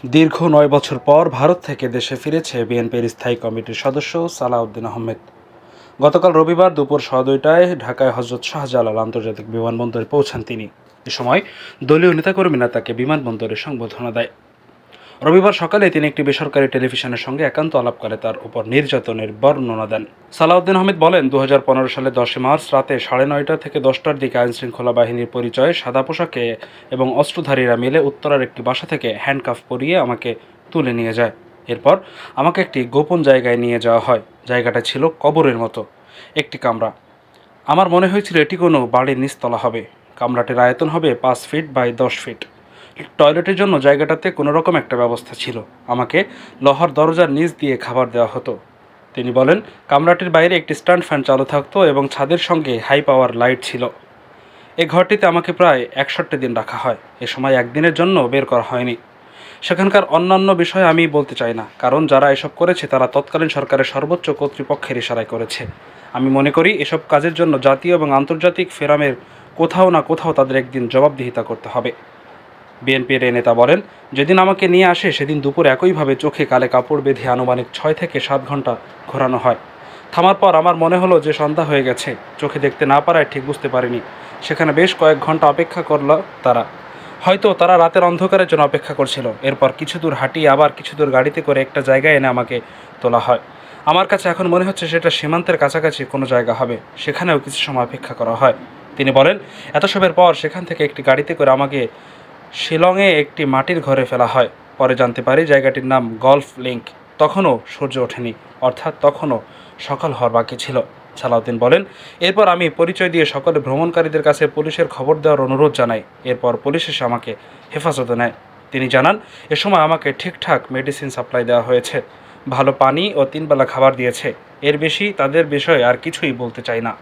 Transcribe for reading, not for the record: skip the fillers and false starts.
দীর্ঘ ৯ বছর পর ভারত থেকে দেশে ফিরেছে বিএনপির স্থায়ী কমিটির সদস্য সালাউদ্দিন আহমেদ। গতকাল রবিবার দুপুর ১২:০০টায় ঢাকায় হজরত শাহজালাল আন্তর্জাতিক বিমানবন্দরে পৌঁছান তিনি। এ সময় দলীয় নেতাকর্মীরা তাকে বিমানবন্দরে সংবর্ধনা দেয়। রবিবার সকালে তিনি একটি বেসরকারি টেলিভিশনের সঙ্গে একান্ত আলাপকালে তার উপর নির্যাতনের বর্ণনা দেন। সালাউদ্দিন আহমেদ বলেন, ২০১৫ সালের ১০ মার্চ রাতে ৯:৩০ থেকে ১০টার দিকে আইনশৃঙ্খলা বাহিনীর পরিচয়ে সাদা পোশাকে এবং অস্ত্রধারীরা মিলে উত্তরার একটি বাসা থেকে হ্যান্ডকাফ পরিয়ে আমাকে তুলে নিয়ে যায়। এরপর আমাকে একটি গোপন জায়গায় নিয়ে যাওয়া হয়। জায়গাটা ছিল কবরের মতো একটি কামরা। আমার মনে হয়েছিল এটি কোনো বাড়ির নিচতলা হবে। কামরাটির আয়তন হবে ৫ ফিট বাই ১০ ফিট। টয়লেটের জন্য জায়গাটাতে কোনো রকম একটা ব্যবস্থা ছিল। আমাকে লোহার দরজার নিচ দিয়ে খাবার দেওয়া হতো। তিনি বলেন, কামরাটির বাইরে একটি স্ট্যান্ড ফ্যান চালু থাকতো এবং ছাদের সঙ্গে হাই পাওয়ার লাইট ছিল। এই ঘরটিতে আমাকে প্রায় ৬১ দিন রাখা হয়। এ সময় একদিনের জন্য বের করা হয়নি। সেখানকার অন্যান্য বিষয়ে আমি বলতে চাই না, কারণ যারা এসব করেছে তারা তৎকালীন সরকারের সর্বোচ্চ কর্তৃপক্ষের ইশারায় করেছে। আমি মনে করি এসব কাজের জন্য জাতীয় এবং আন্তর্জাতিক ফোরামের কোথাও না কোথাও তাদের একদিন জবাবদিহিতা করতে হবে। বিএনপির এই নেতা বলেন, যেদিন আমাকে নিয়ে আসে সেদিন দুপুর একইভাবে চোখে কালে কাপড় বেঁধে আনুমানিক ৬ থেকে ৭ ঘন্টা ঘোরানো হয়। থামার পর আমার মনে হলো যে সন্ধ্যা হয়ে গেছে। চোখে দেখতে না পারায় ঠিক বুঝতে পারিনি। সেখানে বেশ কয়েক ঘন্টা অপেক্ষা করল তারা। হয়তো তারা রাতের অন্ধকারের জন্য অপেক্ষা করছিল। এরপর কিছু দূর হাঁটিয়ে আবার কিছু দূর গাড়িতে করে একটা জায়গায় এনে আমাকে তোলা হয়। আমার কাছে এখন মনে হচ্ছে সেটা সীমান্তের কাছাকাছি কোনো জায়গা হবে। সেখানেও কিছু সময় অপেক্ষা করা হয়। তিনি বলেন, এত সবের পর সেখান থেকে একটি গাড়িতে করে আমাকে শিলংয়ে একটি মাটির ঘরে ফেলা হয়। পরে জানতে পারি জায়গাটির নাম গলফ লিংক। তখনও সূর্য ওঠেনি, অর্থাৎ তখনও সকাল হওয়ার বাকি ছিল। সালাউদ্দিন বলেন, এরপর আমি পরিচয় দিয়ে সকলে ভ্রমণকারীদের কাছে পুলিশের খবর দেওয়ার অনুরোধ জানাই। এরপর পুলিশ এসে আমাকে হেফাজতে নেয়। তিনি জানান, এ সময় আমাকে ঠিকঠাক মেডিসিন সাপ্লাই দেওয়া হয়েছে, ভালো পানি ও ৩ বেলা খাবার দিয়েছে। এর বেশি তাদের বিষয়ে আর কিছুই বলতে চাই না।